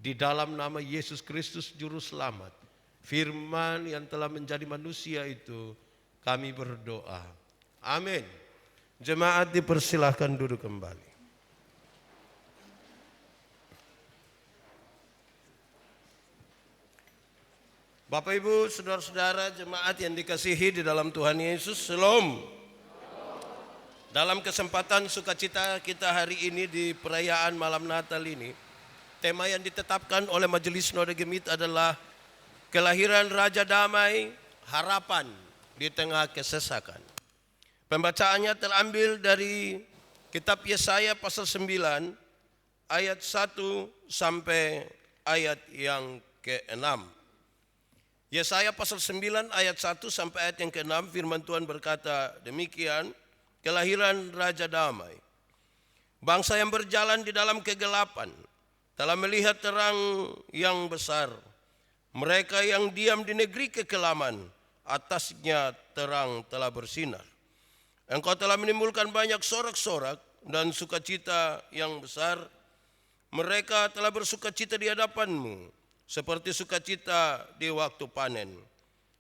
Di dalam nama Yesus Kristus Juru Selamat, firman yang telah menjadi manusia itu, kami berdoa. Amin. Jemaat dipersilahkan duduk kembali. Bapak Ibu, saudara-saudara jemaat yang dikasihi di dalam Tuhan Yesus, Shalom. Dalam kesempatan sukacita kita hari ini di perayaan malam Natal ini, tema yang ditetapkan oleh Majelis Node Gemit adalah kelahiran Raja Damai, harapan di tengah kesesakan. Pembacaannya terambil dari kitab Yesaya pasal 9 ayat 1 sampai ayat yang ke-6. Yesaya pasal 9 ayat 1 sampai ayat yang ke-6, firman Tuhan berkata demikian, kelahiran Raja Damai. Bangsa yang berjalan di dalam kegelapan telah melihat terang yang besar. Mereka yang diam di negeri kekelaman, atasnya terang telah bersinar. Engkau telah menimbulkan banyak sorak-sorak dan sukacita yang besar. Mereka telah bersukacita di hadapanmu, seperti sukacita di waktu panen,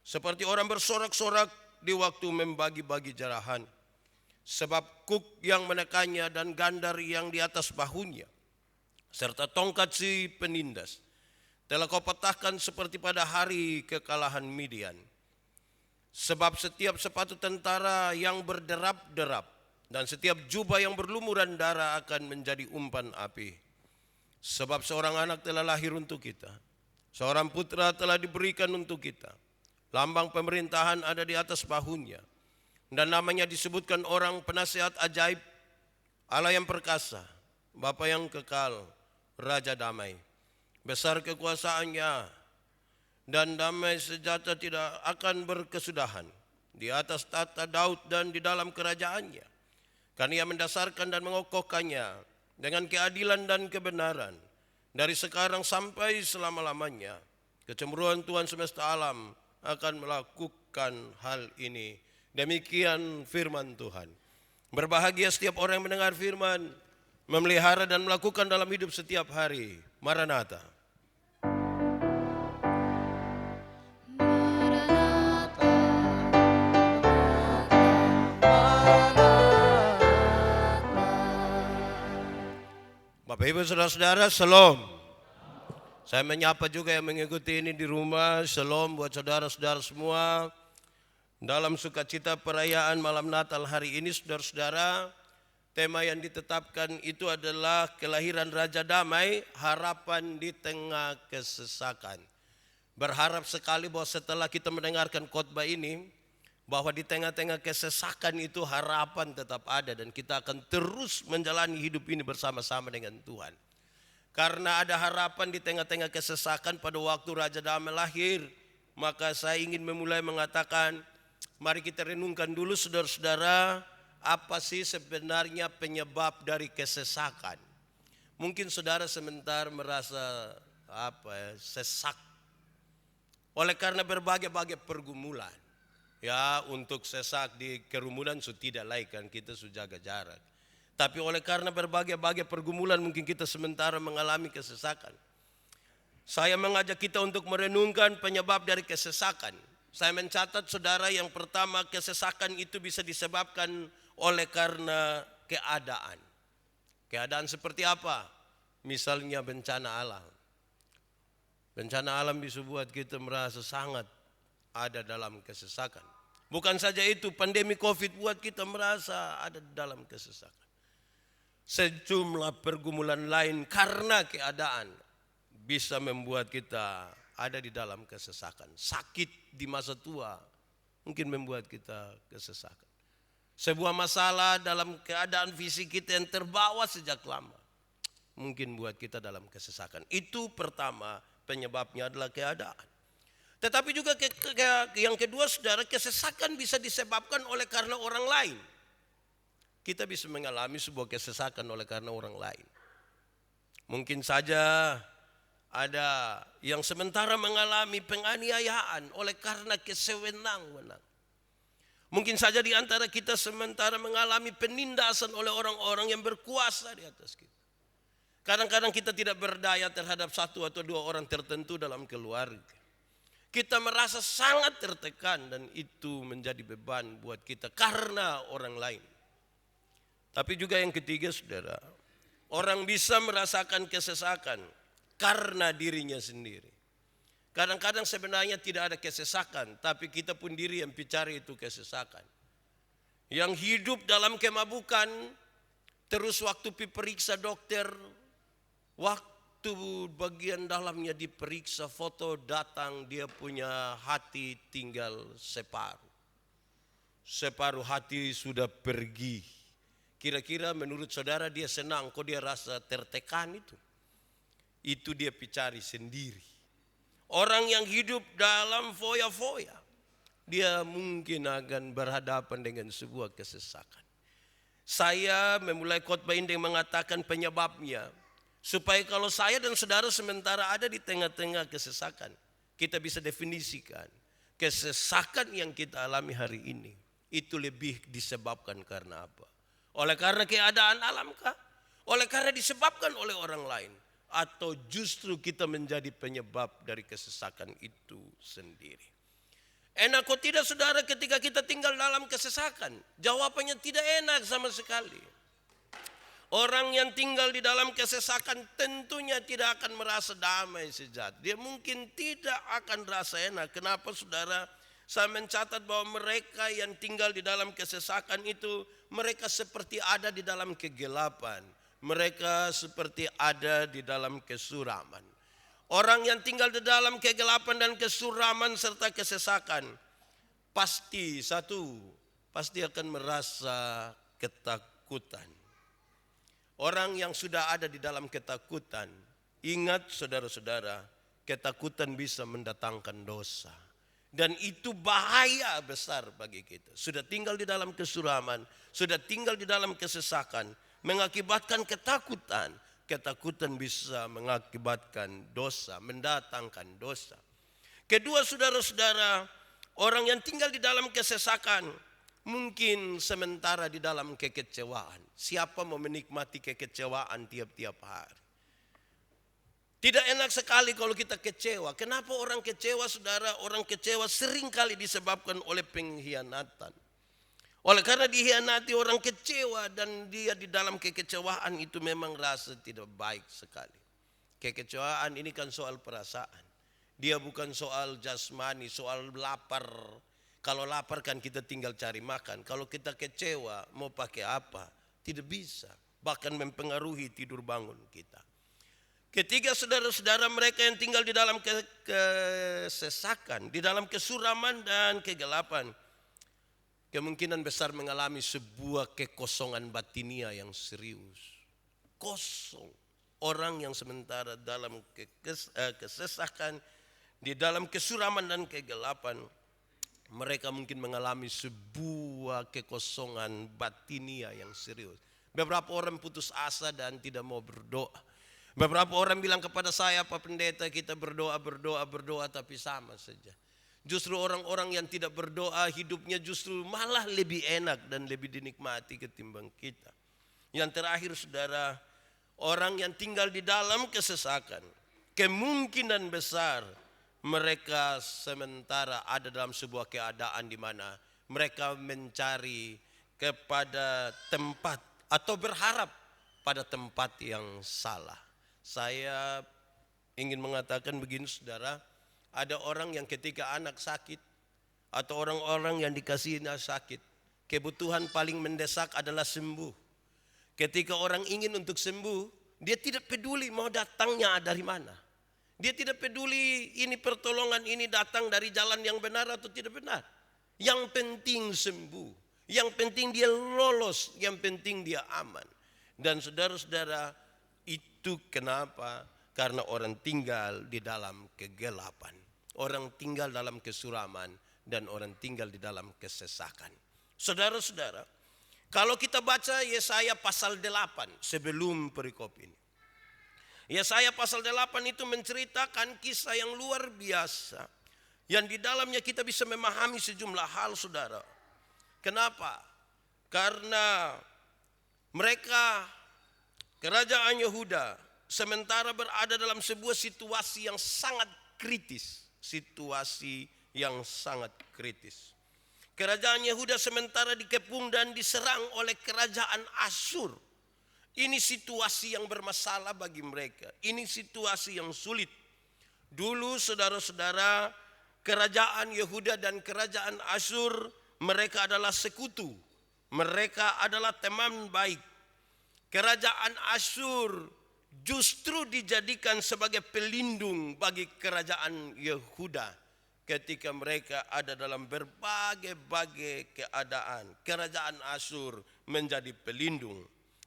seperti orang bersorak-sorak di waktu membagi-bagi jarahan. Sebab kuk yang menekannya dan gandar yang di atas bahunya, serta tongkat si penindas, telah kau patahkan seperti pada hari kekalahan Midian. Sebab setiap sepatu tentara yang berderap-derap dan setiap jubah yang berlumuran darah akan menjadi umpan api. Sebab seorang anak telah lahir untuk kita, seorang putra telah diberikan untuk kita. Lambang pemerintahan ada di atas bahunya, dan namanya disebutkan orang penasihat ajaib, Allah yang perkasa, Bapa yang kekal, Raja Damai. Besar kekuasaannya dan damai sejahtera tidak akan berkesudahan di atas tata Daud dan di dalam kerajaannya. Karena ia mendasarkan dan mengokohkannya dengan keadilan dan kebenaran dari sekarang sampai selama-lamanya. Kecemburuan Tuhan semesta alam akan melakukan hal ini. Demikian firman Tuhan. Berbahagia setiap orang yang mendengar firman, memelihara dan melakukan dalam hidup setiap hari. Maranatha. Bapak Ibu saudara-saudara, Shalom. Saya menyapa juga yang mengikuti ini di rumah. Shalom buat saudara-saudara semua. Dalam sukacita perayaan malam Natal hari ini, saudara-saudara, tema yang ditetapkan itu adalah kelahiran Raja Damai, harapan di tengah kesesakan. Berharap sekali bahwa setelah kita mendengarkan khotbah ini, bahwa di tengah-tengah kesesakan itu harapan tetap ada dan kita akan terus menjalani hidup ini bersama-sama dengan Tuhan. Karena ada harapan di tengah-tengah kesesakan pada waktu Raja Damai lahir, maka saya ingin memulai mengatakan, mari kita renungkan dulu saudara-saudara, apa sih sebenarnya penyebab dari kesesakan? Mungkin saudara sebentar merasa sesak oleh karena berbagai-bagai pergumulan. Ya, untuk sesak di kerumunan tidak lain kan, kita sudah jaga jarak. Tapi oleh karena berbagai-bagai pergumulan mungkin kita sementara mengalami kesesakan. Saya mengajak kita untuk merenungkan penyebab dari kesesakan. Saya mencatat saudara, yang pertama, kesesakan itu bisa disebabkan oleh karena keadaan. Keadaan seperti apa? Misalnya bencana alam. Bencana alam bisa buat kita merasa sangat ada dalam kesesakan. Bukan saja itu, pandemi COVID buat kita merasa ada dalam kesesakan. Sejumlah pergumulan lain karena keadaan bisa membuat kita ada di dalam kesesakan. Sakit di masa tua mungkin membuat kita kesesakan. Sebuah masalah dalam keadaan fisik kita yang terbawa sejak lama mungkin buat kita dalam kesesakan. Itu pertama, penyebabnya adalah keadaan. Tetapi juga yang kedua saudara, kesesakan bisa disebabkan oleh karena orang lain. Kita bisa mengalami sebuah kesesakan oleh karena orang lain. Mungkin saja ada yang sementara mengalami penganiayaan oleh karena kesewenang-wenang. Mungkin saja di antara kita sementara mengalami penindasan oleh orang-orang yang berkuasa di atas kita. Kadang-kadang kita tidak berdaya terhadap satu atau dua orang tertentu dalam keluarga. Kita merasa sangat tertekan dan itu menjadi beban buat kita karena orang lain. Tapi juga yang ketiga saudara, orang bisa merasakan kesesakan karena dirinya sendiri. Kadang-kadang sebenarnya tidak ada kesesakan, tapi kita pun diri yang mencari itu kesesakan. Yang hidup dalam kemabukan, terus waktu diperiksa dokter, waktu bagian dalamnya diperiksa foto datang, dia punya hati tinggal separuh. Separuh hati sudah pergi. Kira-kira menurut saudara dia senang, kok dia rasa tertekan itu? Itu dia cari sendiri. Orang yang hidup dalam foya-foya, dia mungkin akan berhadapan dengan sebuah kesesakan. Saya memulai khotbah ini dengan mengatakan penyebabnya. Supaya kalau saya dan saudara sementara ada di tengah-tengah kesesakan, kita bisa definisikan kesesakan yang kita alami hari ini. Itu lebih disebabkan karena apa? Oleh karena keadaan alam kah? Oleh karena disebabkan oleh orang lain? Atau justru kita menjadi penyebab dari kesesakan itu sendiri? Enak kok tidak saudara ketika kita tinggal dalam kesesakan? Jawabannya tidak enak sama sekali. Orang yang tinggal di dalam kesesakan tentunya tidak akan merasa damai sejahtera. Dia mungkin tidak akan rasa enak. Kenapa saudara? Saya mencatat bahwa mereka yang tinggal di dalam kesesakan itu, mereka seperti ada di dalam kegelapan. Mereka seperti ada di dalam kesuraman. Orang yang tinggal di dalam kegelapan dan kesuraman serta kesesakan, pasti akan merasa ketakutan. Orang yang sudah ada di dalam ketakutan, ingat saudara-saudara, ketakutan bisa mendatangkan dosa. Dan itu bahaya besar bagi kita. Sudah tinggal di dalam kesuraman, sudah tinggal di dalam kesesakan, mengakibatkan ketakutan. Ketakutan bisa mengakibatkan dosa, mendatangkan dosa. Kedua saudara-saudara, orang yang tinggal di dalam kesesakan, mungkin sementara di dalam kekecewaan. Siapa mau menikmati kekecewaan tiap-tiap hari? Tidak enak sekali kalau kita kecewa. Kenapa orang kecewa saudara? Orang kecewa seringkali disebabkan oleh pengkhianatan. Oleh karena dihianati, orang kecewa dan dia di dalam kekecewaan itu memang rasa tidak baik sekali. Kekecewaan ini kan soal perasaan. Dia bukan soal jasmani, soal lapar. Kalau lapar kan kita tinggal cari makan. Kalau kita kecewa mau pakai apa? Tidak bisa. Bahkan mempengaruhi tidur bangun kita. Ketiga saudara-saudara, mereka yang tinggal di dalam kesesakan, di dalam kesuraman dan kegelapan, kemungkinan besar mengalami sebuah kekosongan batinia yang serius. Kosong. Orang yang sementara dalam kesesakan, di dalam kesuraman dan kegelapan, mereka mungkin mengalami sebuah kekosongan batinia yang serius. Beberapa orang putus asa dan tidak mau berdoa. Beberapa orang bilang kepada saya, Pak Pendeta, kita berdoa tapi sama saja. Justru orang-orang yang tidak berdoa hidupnya justru malah lebih enak dan lebih dinikmati ketimbang kita. Yang terakhir saudara, orang yang tinggal di dalam kesesakan, kemungkinan besar mereka sementara ada dalam sebuah keadaan di mana mereka mencari kepada tempat atau berharap pada tempat yang salah. Saya ingin mengatakan begini saudara, ada orang yang ketika anak sakit atau orang-orang yang dikasihi sakit, kebutuhan paling mendesak adalah sembuh. Ketika orang ingin untuk sembuh, dia tidak peduli mau datangnya dari mana. Dia tidak peduli ini pertolongan ini datang dari jalan yang benar atau tidak benar. Yang penting sembuh, yang penting dia lolos, yang penting dia aman. Dan saudara-saudara, itu kenapa? Karena orang tinggal di dalam kegelapan. Orang tinggal dalam kesuraman dan orang tinggal di dalam kesesakan. Saudara-saudara, kalau kita baca Yesaya pasal 8 sebelum perikop ini. Yesaya pasal 8 itu menceritakan kisah yang luar biasa. Yang di dalamnya kita bisa memahami sejumlah hal saudara. Kenapa? Karena mereka, kerajaan Yehuda, sementara berada dalam sebuah situasi yang sangat kritis. Situasi yang sangat kritis. Kerajaan Yehuda sementara dikepung dan diserang oleh kerajaan Asyur. Ini situasi yang bermasalah bagi mereka. Ini situasi yang sulit. Dulu saudara-saudara, kerajaan Yehuda dan kerajaan Asyur, mereka adalah sekutu. Mereka adalah teman baik. Kerajaan Asyur justru dijadikan sebagai pelindung bagi kerajaan Yehuda ketika mereka ada dalam berbagai-bagai keadaan. Kerajaan Asyur menjadi pelindung.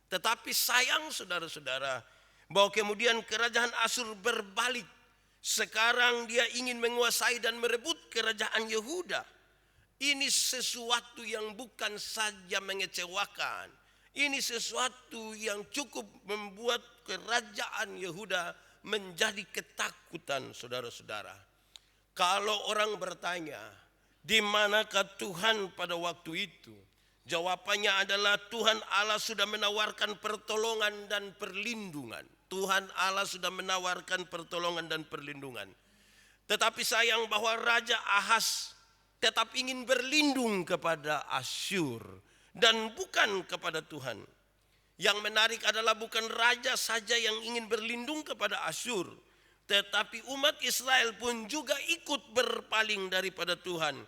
Tetapi sayang saudara-saudara, bahwa kemudian kerajaan Asyur berbalik. Sekarang dia ingin menguasai dan merebut kerajaan Yehuda. Ini sesuatu yang bukan saja mengecewakan. Ini sesuatu yang cukup membuat kerajaan Yehuda menjadi ketakutan, saudara-saudara. Kalau orang bertanya, di manakah Tuhan pada waktu itu? Jawabannya adalah Tuhan Allah sudah menawarkan pertolongan dan perlindungan. Tuhan Allah sudah menawarkan pertolongan dan perlindungan. Tetapi sayang bahwa Raja Ahaz tetap ingin berlindung kepada Asyur dan bukan kepada Tuhan. Yang menarik adalah bukan raja saja yang ingin berlindung kepada Asyur, tetapi umat Israel pun juga ikut berpaling daripada Tuhan.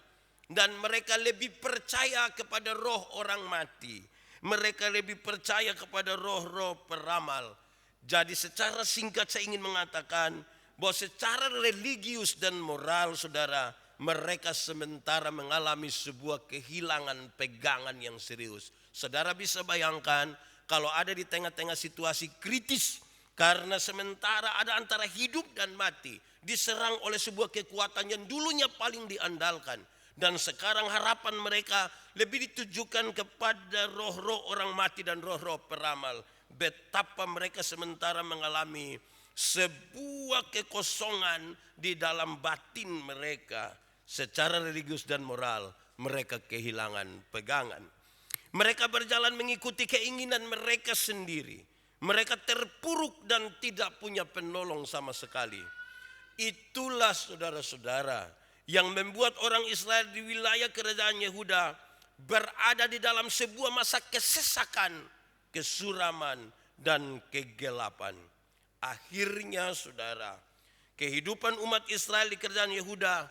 Dan mereka lebih percaya kepada roh orang mati. Mereka lebih percaya kepada roh-roh peramal. Jadi secara singkat saya ingin mengatakan bahwa secara religius dan moral, saudara, mereka sementara mengalami sebuah kehilangan pegangan yang serius. Saudara bisa bayangkan kalau ada di tengah-tengah situasi kritis, karena sementara ada antara hidup dan mati, diserang oleh sebuah kekuatan yang dulunya paling diandalkan. Dan sekarang harapan mereka lebih ditujukan kepada roh-roh orang mati dan roh-roh peramal. Betapa mereka sementara mengalami sebuah kekosongan di dalam batin mereka. Secara religius dan moral mereka kehilangan pegangan. Mereka berjalan mengikuti keinginan mereka sendiri. Mereka terpuruk dan tidak punya penolong sama sekali. Itulah saudara-saudara yang membuat orang Israel di wilayah kerajaan Yehuda berada di dalam sebuah masa kesesakan, kesuraman, dan kegelapan. Akhirnya saudara, kehidupan umat Israel di kerajaan Yehuda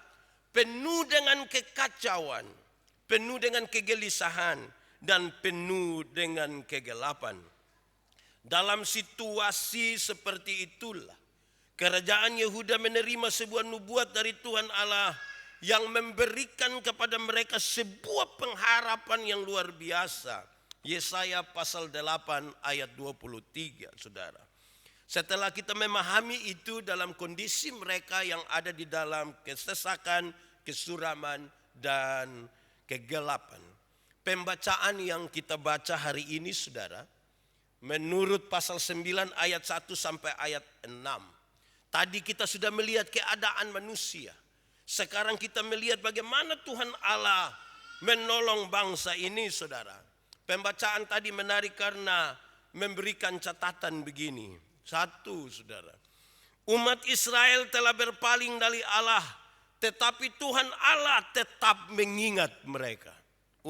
penuh dengan kekacauan, penuh dengan kegelisahan, dan penuh dengan kegelapan. Dalam situasi seperti itulah kerajaan Yehuda menerima sebuah nubuat dari Tuhan Allah yang memberikan kepada mereka sebuah pengharapan yang luar biasa. Yesaya pasal 8 ayat 23, saudara. Setelah kita memahami itu dalam kondisi mereka yang ada di dalam kesesakan, kesuraman, dan kegelapan. Pembacaan yang kita baca hari ini, saudara, menurut pasal 9 ayat 1 sampai ayat 6. Tadi kita sudah melihat keadaan manusia. Sekarang kita melihat bagaimana Tuhan Allah menolong bangsa ini, saudara. Pembacaan tadi menarik karena memberikan catatan begini. Satu, saudara. Umat Israel telah berpaling dari Allah, tetapi Tuhan Allah tetap mengingat mereka.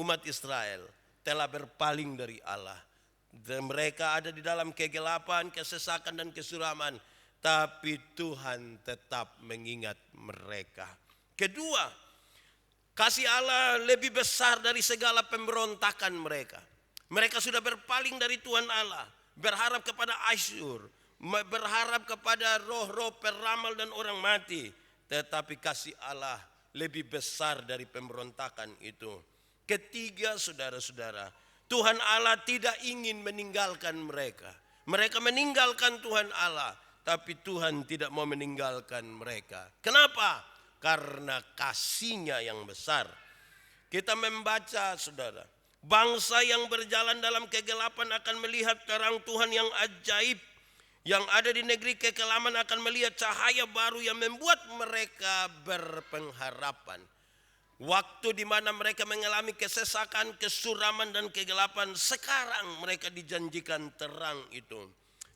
Umat Israel telah berpaling dari Allah. Dan mereka ada di dalam kegelapan, kesesakan, dan kesuraman. Tapi Tuhan tetap mengingat mereka. Kedua, kasih Allah lebih besar dari segala pemberontakan mereka. Mereka sudah berpaling dari Tuhan Allah, berharap kepada Asyur, berharap kepada roh-roh peramal dan orang mati. Tetapi kasih Allah lebih besar dari pemberontakan itu. Ketiga, saudara-saudara, Tuhan Allah tidak ingin meninggalkan mereka. Mereka meninggalkan Tuhan Allah, tapi Tuhan tidak mau meninggalkan mereka. Kenapa? Karena kasih-Nya yang besar. Kita membaca, saudara, bangsa yang berjalan dalam kegelapan akan melihat terang Tuhan yang ajaib. Yang ada di negeri kekelaman akan melihat cahaya baru yang membuat mereka berpengharapan. Waktu di mana mereka mengalami kesesakan, kesuraman, dan kegelapan, sekarang mereka dijanjikan terang itu.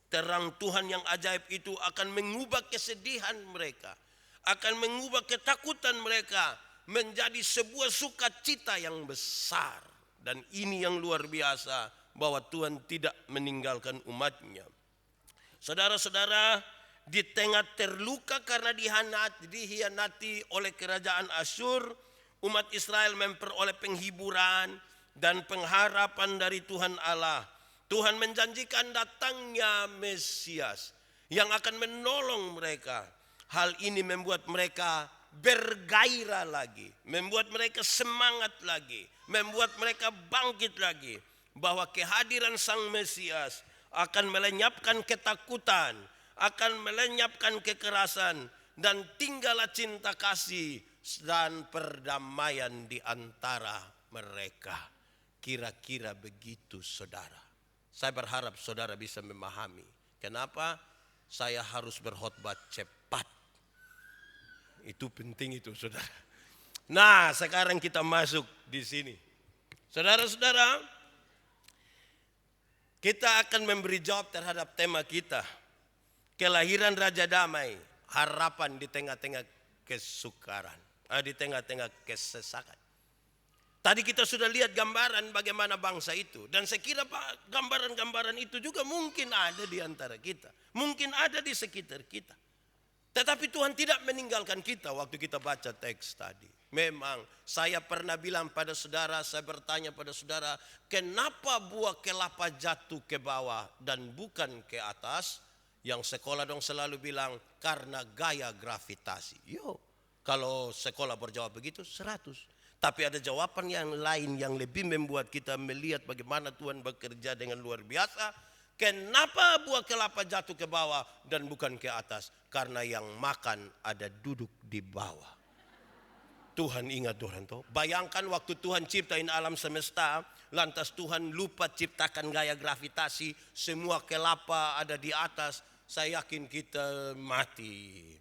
Terang Tuhan yang ajaib itu akan mengubah kesedihan mereka, akan mengubah ketakutan mereka menjadi sebuah sukacita yang besar. Dan ini yang luar biasa, bahwa Tuhan tidak meninggalkan umatnya. Saudara-saudara, di tengah terluka karena dihianati oleh kerajaan Asyur, umat Israel memperoleh penghiburan dan pengharapan dari Tuhan Allah. Tuhan menjanjikan datangnya Mesias yang akan menolong mereka. Hal ini membuat mereka bergairah lagi, membuat mereka semangat lagi, membuat mereka bangkit lagi, bahwa kehadiran Sang Mesias akan melenyapkan ketakutan, akan melenyapkan kekerasan, dan tinggallah cinta kasih dan perdamaian di antara mereka. Kira-kira begitu, saudara. Saya berharap saudara bisa memahami kenapa saya harus berkhotbah cepat. Itu penting itu, saudara. Nah, sekarang kita masuk di sini. Saudara-saudara, kita akan memberi jawab terhadap tema kita, kelahiran Raja Damai, harapan di tengah-tengah kesukaran, di tengah-tengah kesesakan. Tadi kita sudah lihat gambaran bagaimana bangsa itu. Dan saya kira gambaran-gambaran itu juga mungkin ada di antara kita. Mungkin ada di sekitar kita. Tetapi Tuhan tidak meninggalkan kita waktu kita baca teks tadi. Memang saya pernah bilang pada saudara, saya bertanya pada saudara, kenapa buah kelapa jatuh ke bawah dan bukan ke atas? Yang sekolah dong selalu bilang, karena gaya gravitasi. Yo, kalau sekolah berjawab begitu 100. Tapi ada jawaban yang lain yang lebih membuat kita melihat bagaimana Tuhan bekerja dengan luar biasa. Kenapa buah kelapa jatuh ke bawah dan bukan ke atas? Karena yang makan ada duduk di bawah. Tuhan ingat Tuhan toh. Bayangkan waktu Tuhan ciptain alam semesta, lantas Tuhan lupa ciptakan gaya gravitasi, semua kelapa ada di atas. Saya yakin kita mati.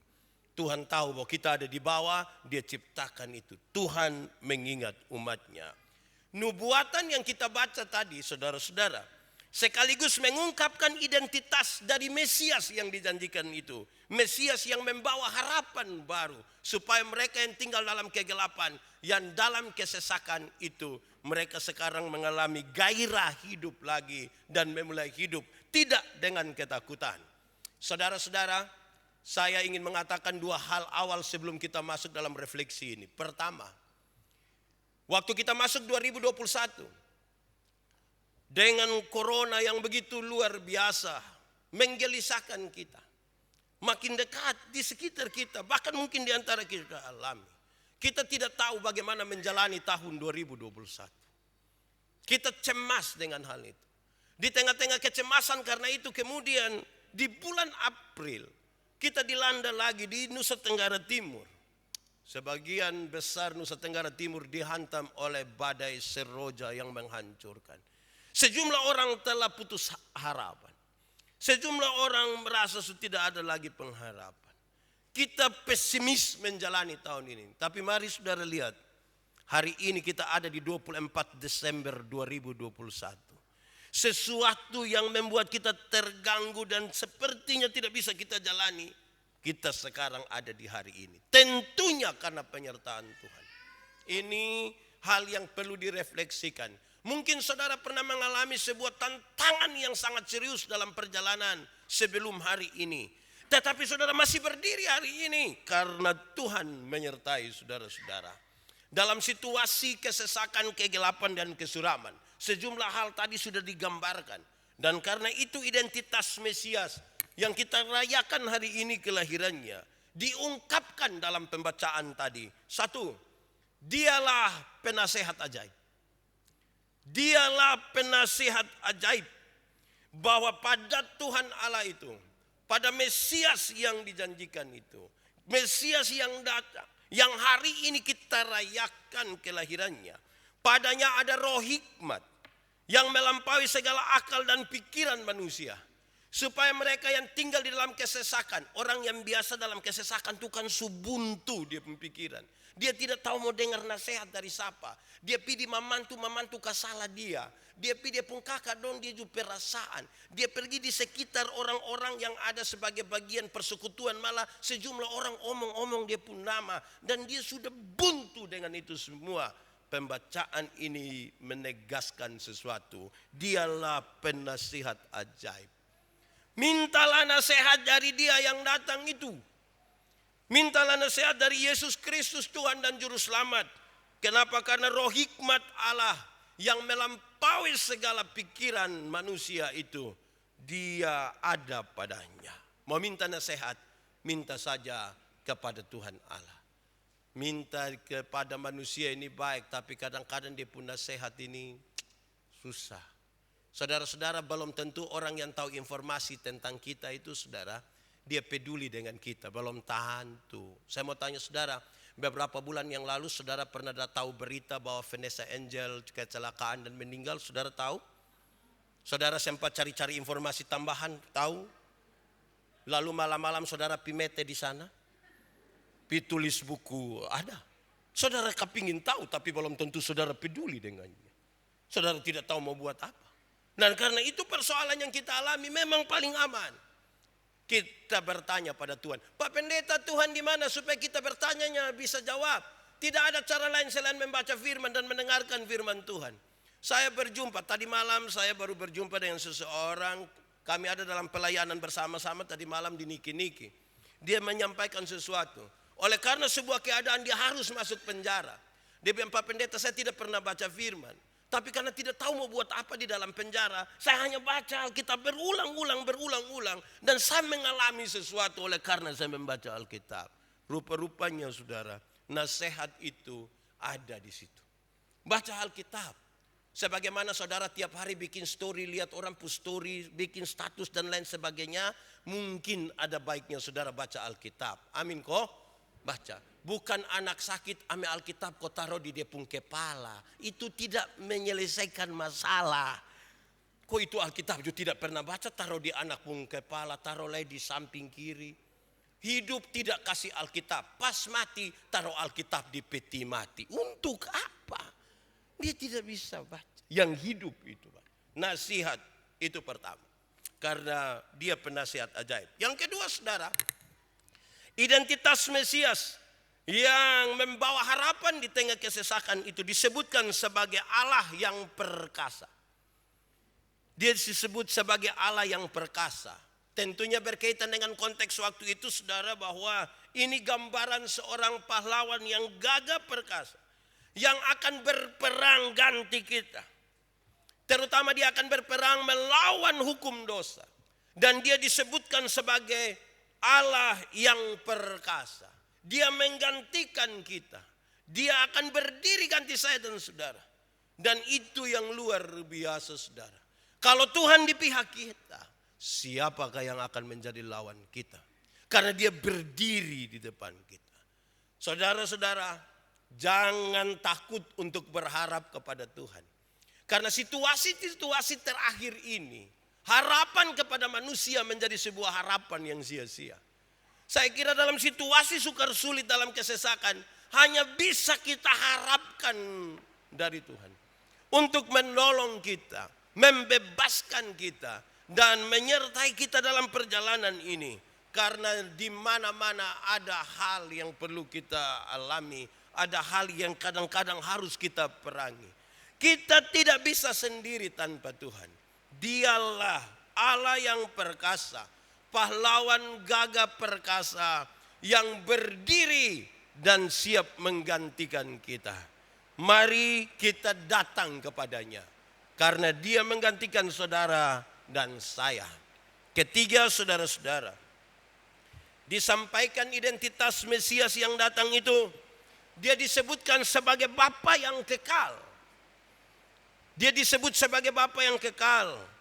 Tuhan tahu bahwa kita ada di bawah, dia ciptakan itu. Tuhan mengingat umatnya. Nubuatan yang kita baca tadi, saudara-saudara, sekaligus mengungkapkan identitas dari Mesias yang dijanjikan itu. Mesias yang membawa harapan baru, supaya mereka yang tinggal dalam kegelapan, yang dalam kesesakan itu, mereka sekarang mengalami gairah hidup lagi dan memulai hidup tidak dengan ketakutan. Saudara-saudara, saya ingin mengatakan dua hal awal sebelum kita masuk dalam refleksi ini. Pertama, waktu kita masuk 2021, dengan corona yang begitu luar biasa, menggelisahkan kita. Makin dekat di sekitar kita, bahkan mungkin di antara kita alami. Kita tidak tahu bagaimana menjalani tahun 2021. Kita cemas dengan hal itu. Di tengah-tengah kecemasan karena itu, kemudian di bulan April, kita dilanda lagi di Nusa Tenggara Timur. Sebagian besar Nusa Tenggara Timur dihantam oleh badai Seroja yang menghancurkan. Sejumlah orang telah putus harapan. Sejumlah orang merasa sudah tidak ada lagi pengharapan. Kita pesimis menjalani tahun ini. Tapi mari saudara lihat, hari ini kita ada di 24 Desember 2021. Sesuatu yang membuat kita terganggu dan sepertinya tidak bisa kita jalani, kita sekarang ada di hari ini. Tentunya karena penyertaan Tuhan. Ini hal yang perlu direfleksikan. Mungkin saudara pernah mengalami sebuah tantangan yang sangat serius dalam perjalanan sebelum hari ini. Tetapi saudara masih berdiri hari ini karena Tuhan menyertai saudara-saudara. Dalam situasi kesesakan, kegelapan, dan kesuraman, sejumlah hal tadi sudah digambarkan. Dan karena itu identitas Mesias yang kita rayakan hari ini kelahirannya diungkapkan dalam pembacaan tadi. Satu, dialah penasehat ajaib. Dialah penasehat ajaib, bahwa pada Tuhan Allah itu, pada Mesias yang dijanjikan itu, Mesias yang datang, yang hari ini kita rayakan kelahirannya, padanya ada roh hikmat yang melampaui segala akal dan pikiran manusia, Supaya mereka yang tinggal di dalam kesesakan. Orang yang biasa dalam kesesakan itu kan subuntu dia pemikiran. Dia tidak tahu mau dengar nasihat dari siapa. Dia pilih mamantu kasalah dia. Dia pilih dia pun kakak dong, dia juga perasaan. Dia pergi di sekitar orang-orang yang ada sebagai bagian persekutuan. Malah sejumlah orang omong-omong dia pun nama. Dan dia sudah buntu dengan itu semua. Pembacaan ini menegaskan sesuatu. Dialah penasihat ajaib. Mintalah nasihat dari dia yang datang itu. Mintalah nasihat dari Yesus Kristus Tuhan dan Juru Selamat. Kenapa? Karena roh hikmat Allah yang melampaui segala pikiran manusia itu, dia ada padanya. Mau minta nasihat, minta saja kepada Tuhan Allah. Minta kepada manusia ini baik, tapi kadang-kadang dia pun nasihat ini susah. Saudara-saudara, belum tentu orang yang tahu informasi tentang kita itu, saudara, dia peduli dengan kita, belum tentu. Saya mau tanya saudara, beberapa bulan yang lalu saudara pernah tahu berita bahwa Vanessa Angel kecelakaan dan meninggal, saudara tahu? Saudara sempat cari-cari informasi tambahan, tahu? Lalu malam-malam saudara pimete di sana, tulis buku, ada. Saudara kepingin tahu, tapi belum tentu saudara peduli dengannya. Saudara tidak tahu mau buat apa. Dan karena itu persoalan yang kita alami memang paling aman. Kita bertanya pada Tuhan, Pak Pendeta, Tuhan di mana supaya kita bertanyanya bisa jawab. Tidak ada cara lain selain membaca firman dan mendengarkan firman Tuhan. Saya berjumpa, tadi malam saya baru berjumpa dengan seseorang. Kami ada dalam pelayanan bersama-sama tadi malam di Niki-Niki. Dia menyampaikan sesuatu. Oleh karena sebuah keadaan dia harus masuk penjara. Dia bilang, Pak Pendeta, saya tidak pernah baca firman. Tapi karena tidak tahu mau buat apa di dalam penjara, saya hanya baca Alkitab berulang-ulang. Dan saya mengalami sesuatu oleh karena saya membaca Alkitab. Rupa-rupanya saudara, nasihat itu ada di situ. Baca Alkitab. Sebagaimana saudara tiap hari bikin story, lihat orang post story, bikin status dan lain sebagainya. Mungkin ada baiknya saudara baca Alkitab. Amin kok? Baca. Bukan anak sakit ame Alkitab kau taruh di dia pun kepala. Itu tidak menyelesaikan masalah. Kok itu Alkitab juga tidak pernah baca, taruh di anak pun kepala, taruh lagi di samping kiri. Hidup tidak kasih Alkitab. Pas mati taruh Alkitab di peti mati. Untuk apa? Dia tidak bisa baca. Yang hidup itu. Nasihat itu pertama. Karena dia penasihat ajaib. Yang kedua saudara, identitas Mesias yang membawa harapan di tengah kesesakan itu disebutkan sebagai Allah yang perkasa. Dia disebut sebagai Allah yang perkasa. Tentunya berkaitan dengan konteks waktu itu saudara, bahwa ini gambaran seorang pahlawan yang gagah perkasa. Yang akan berperang ganti kita. Terutama dia akan berperang melawan hukum dosa. Dan dia disebutkan sebagai Allah yang perkasa. Dia menggantikan kita. Dia akan berdiri ganti saya dan saudara. Dan itu yang luar biasa saudara. Kalau Tuhan di pihak kita, siapakah yang akan menjadi lawan kita? Karena dia berdiri di depan kita. Saudara-saudara, jangan takut untuk berharap kepada Tuhan. Karena situasi-situasi terakhir ini, harapan kepada manusia menjadi sebuah harapan yang sia-sia. Saya kira dalam situasi sukar sulit dalam kesesakan, hanya bisa kita harapkan dari Tuhan. Untuk menolong kita, membebaskan kita, dan menyertai kita dalam perjalanan ini. Karena di mana-mana ada hal yang perlu kita alami, ada hal yang kadang-kadang harus kita perangi. Kita tidak bisa sendiri tanpa Tuhan. Dialah Allah yang perkasa, pahlawan gagah perkasa yang berdiri dan siap menggantikan kita. Mari kita datang kepadanya, karena dia menggantikan saudara dan saya. Ketiga saudara-saudara, disampaikan identitas Mesias yang datang itu, dia disebutkan sebagai Bapa yang kekal. Dia disebut sebagai Bapa yang kekal.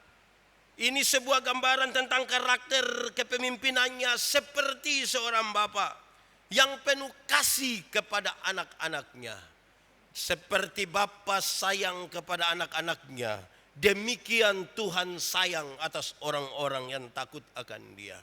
Ini sebuah gambaran tentang karakter kepemimpinannya seperti seorang bapa yang penuh kasih kepada anak-anaknya. Seperti bapa sayang kepada anak-anaknya, Demikian Tuhan sayang atas orang-orang yang takut akan Dia.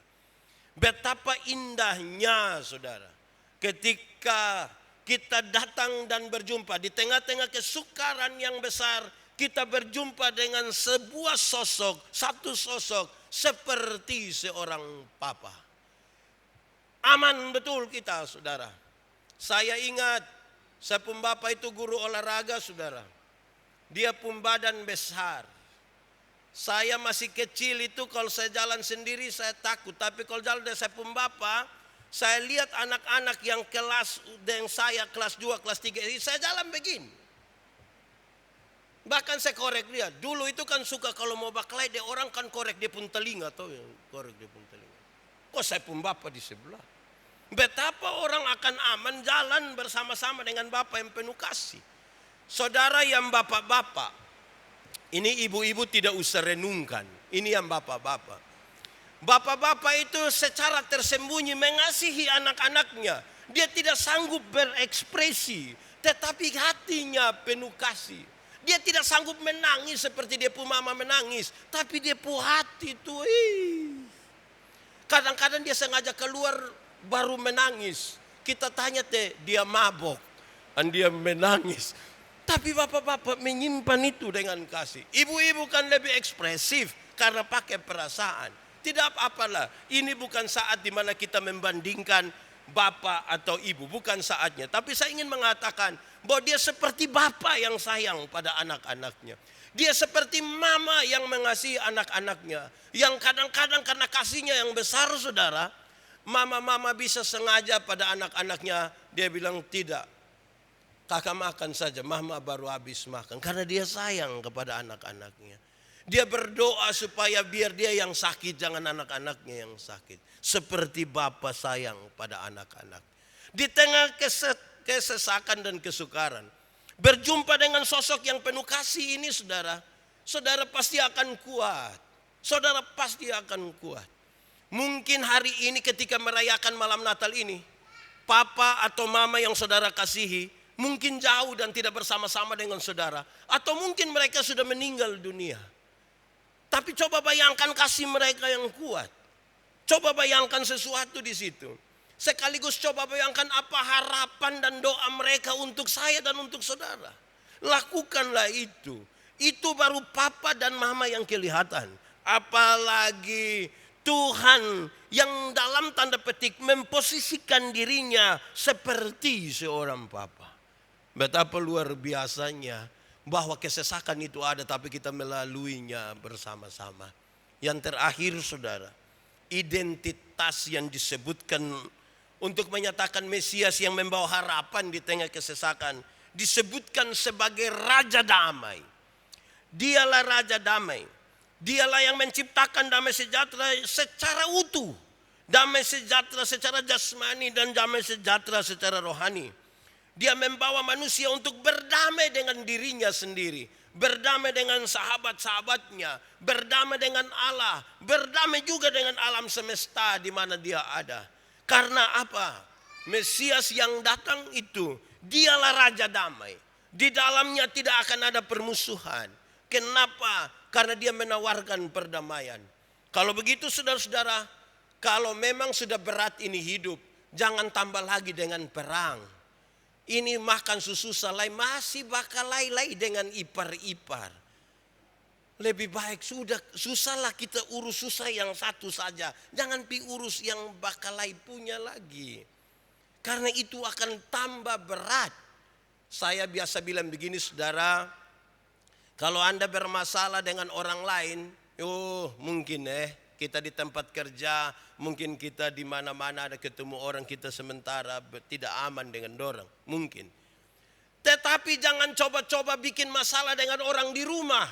Betapa indahnya saudara, ketika kita datang dan berjumpa di tengah-tengah kesukaran yang besar, kita berjumpa dengan sebuah sosok, satu sosok seperti seorang papa. Aman betul kita saudara. Saya ingat saya pun bapak itu guru olahraga saudara. Dia pun badan besar. Saya masih kecil itu kalau saya jalan sendiri saya takut. Tapi kalau jalan dengan saya pun bapak, saya lihat anak-anak yang kelas dengan saya kelas 2, kelas 3. Saya jalan begini. Bahkan saya korek dia. Dulu itu kan suka kalau mau baklai dia orang kan korek dia pun telinga. Tahu yang korek dia pun telinga. Kok saya pun bapak di sebelah. Betapa orang akan aman jalan bersama-sama dengan bapak yang penuh kasih. Saudara yang bapak-bapak, ini ibu-ibu tidak usah renungkan. Ini yang bapak-bapak. Bapak-bapak itu secara tersembunyi mengasihi anak-anaknya. Dia tidak sanggup berekspresi, tetapi hatinya penuh kasih. Dia tidak sanggup menangis seperti dia pun mama menangis, tapi dia pun hati itu. Kadang-kadang dia sengaja keluar baru menangis. Kita tanya dia mabok, dan dia menangis. Tapi bapak-bapak menyimpan itu dengan kasih. Ibu-ibu kan lebih ekspresif karena pakai perasaan. Tidak apa-apalah. Ini bukan saat dimana kita membandingkan bapak atau ibu. Bukan saatnya. Tapi saya ingin mengatakan bahwa dia seperti bapak yang sayang pada anak-anaknya. Dia seperti mama yang mengasihi anak-anaknya. Yang kadang-kadang karena kasihnya yang besar saudara. Mama-mama bisa sengaja pada anak-anaknya. Dia bilang tidak. Kakak makan saja, mama baru habis makan. Karena dia sayang kepada anak-anaknya. Dia berdoa supaya biar dia yang sakit, jangan anak-anaknya yang sakit. Seperti Bapa sayang pada anak-anak. Di tengah kesesakan dan kesukaran. Berjumpa dengan sosok yang penuh kasih ini saudara. Saudara pasti akan kuat. Saudara pasti akan kuat. Mungkin hari ini ketika merayakan malam Natal ini. Papa atau mama yang saudara kasihi. Mungkin jauh dan tidak bersama-sama dengan saudara. Atau mungkin mereka sudah meninggal dunia. Tapi coba bayangkan kasih mereka yang kuat. Coba bayangkan sesuatu di situ. Sekaligus coba bayangkan apa harapan dan doa mereka untuk saya dan untuk saudara. Lakukanlah itu. Itu baru papa dan mama yang kelihatan. Apalagi Tuhan yang dalam tanda petik memposisikan dirinya seperti seorang papa. Betapa luar biasanya bahwa kesesakan itu ada tapi kita melaluinya bersama-sama. Yang terakhir saudara, identitas yang disebutkan untuk menyatakan Mesias yang membawa harapan di tengah kesesakan disebutkan sebagai Raja Damai. Dialah Raja Damai. Dialah yang menciptakan damai sejahtera secara utuh. Damai sejahtera secara jasmani dan damai sejahtera secara rohani. Dia membawa manusia untuk berdamai dengan dirinya sendiri. Berdamai dengan sahabat-sahabatnya. Berdamai dengan Allah. Berdamai juga dengan alam semesta di mana dia ada. Karena apa? Mesias yang datang itu, dialah Raja Damai. Di dalamnya tidak akan ada permusuhan. Kenapa? Karena dia menawarkan perdamaian. Kalau begitu saudara-saudara, kalau memang sudah berat ini hidup, jangan tambah lagi dengan perang. Ini makan susu salai masih bakal lay-lay dengan ipar-ipar. Lebih baik sudah susahlah kita urus susah yang satu saja. Jangan urus yang bakal lay punya lagi. Karena itu akan tambah berat. Saya biasa bilang begini saudara. Kalau Anda bermasalah dengan orang lain. Mungkin kita di tempat kerja, mungkin kita di mana-mana ada ketemu orang kita sementara tidak aman dengan orang, mungkin. Tetapi jangan coba-coba bikin masalah dengan orang di rumah.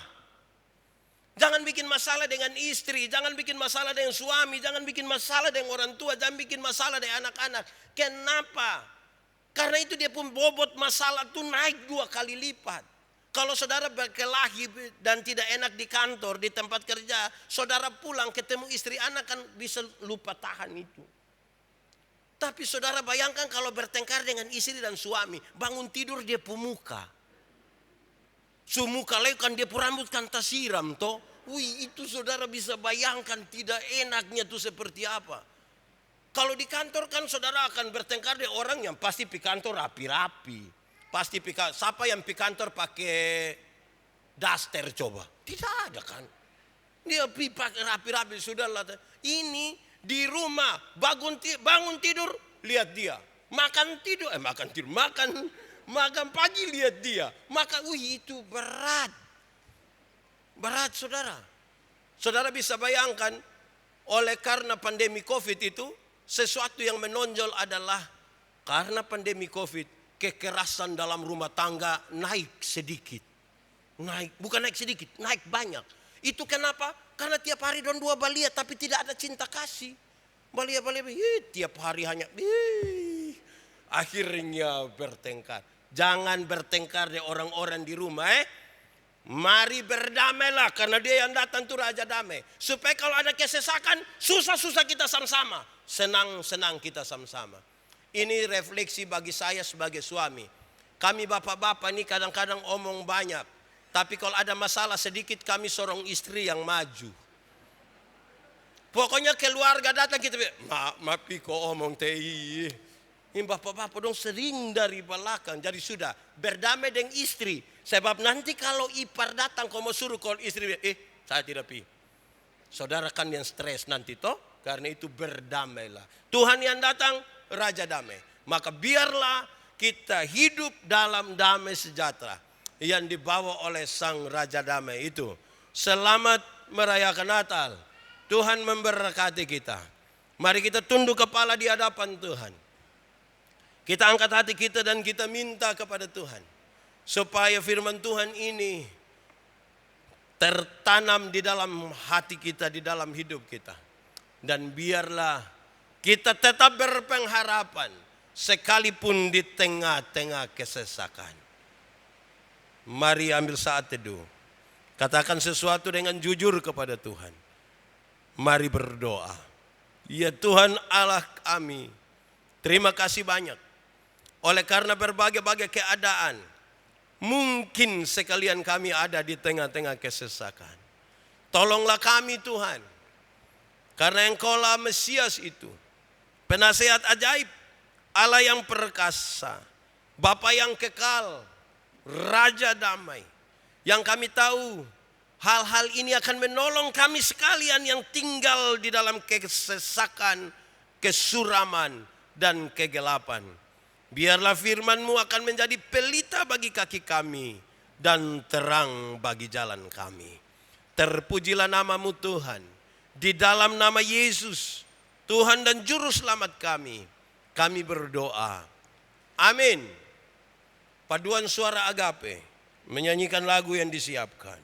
Jangan bikin masalah dengan istri, jangan bikin masalah dengan suami, jangan bikin masalah dengan orang tua, jangan bikin masalah dengan anak-anak. Kenapa? Karena itu dia pun bobot masalah itu naik 2 kali lipat. Kalau saudara berkelahi dan tidak enak di kantor, di tempat kerja, saudara pulang ketemu istri anak kan bisa lupa tahan itu. Tapi saudara bayangkan kalau bertengkar dengan istri dan suami, bangun tidur dia pemuka. Sumu kalau kan dia rambut kan tasiram toh. Wih, itu saudara bisa bayangkan tidak enaknya tuh seperti apa. Kalau di kantor kan saudara akan bertengkar dengan orang yang pasti pi kantor rapi-rapi. Pasti siapa yang pi kantor pakai daster coba? Tidak ada kan. Dia pi pakai rapi-rapi sudahlah. Ini di rumah bangun tidur lihat dia. Makan pagi lihat dia. Itu berat. Berat saudara. Saudara bisa bayangkan oleh karena pandemi COVID itu sesuatu yang menonjol adalah karena pandemi COVID kekerasan dalam rumah tangga naik sedikit. Bukan naik sedikit, naik banyak. Itu kenapa? Karena tiap hari don dua balia tapi tidak ada cinta kasih. Balia tiap hari hanya akhirnya bertengkar. Jangan bertengkar dengan orang-orang di rumah Mari berdamailah karena dia yang datang itu Raja Damai. Supaya kalau ada kesesakan, susah-susah kita sama-sama. Senang-senang kita sama-sama. Ini refleksi bagi saya sebagai suami. Kami bapak-bapak ini kadang-kadang omong banyak. Tapi kalau ada masalah sedikit kami seorang istri yang maju. Pokoknya keluarga datang kita bilang, mapi kok omong teh. Ini bapak-bapak dong sering dari belakang. Jadi sudah berdamai dengan istri. Sebab nanti kalau ipar datang kau mau suruh kalau istri saya tidak pi. Saudara kan yang stres nanti toh. Karena itu berdamailah. Tuhan yang datang Raja Damai. Maka biarlah kita hidup dalam damai sejahtera. Yang dibawa oleh Sang Raja Damai itu. Selamat merayakan Natal. Tuhan memberkati kita. Mari kita tunduk kepala di hadapan Tuhan. Kita angkat hati kita dan kita minta kepada Tuhan. Supaya firman Tuhan ini tertanam di dalam hati kita, di dalam hidup kita. Dan biarlah kita tetap berpengharapan sekalipun di tengah-tengah kesesakan. Mari ambil saat teduh. Katakan sesuatu dengan jujur kepada Tuhan. Mari berdoa. Ya Tuhan Allah kami, terima kasih banyak. Oleh karena berbagai-bagai keadaan, mungkin sekalian kami ada di tengah-tengah kesesakan. Tolonglah kami Tuhan. Karena Engkaulah Mesias itu. Penasehat ajaib. Allah yang perkasa. Bapa yang kekal. Raja damai. Yang kami tahu hal-hal ini akan menolong kami sekalian yang tinggal di dalam kesesakan, kesuraman, dan kegelapan. Biarlah firman-Mu akan menjadi pelita bagi kaki kami dan terang bagi jalan kami. Terpujilah nama-Mu Tuhan. Di dalam nama Yesus, Tuhan dan Juru Selamat kami berdoa. Amin. Paduan suara agape menyanyikan lagu yang disiapkan.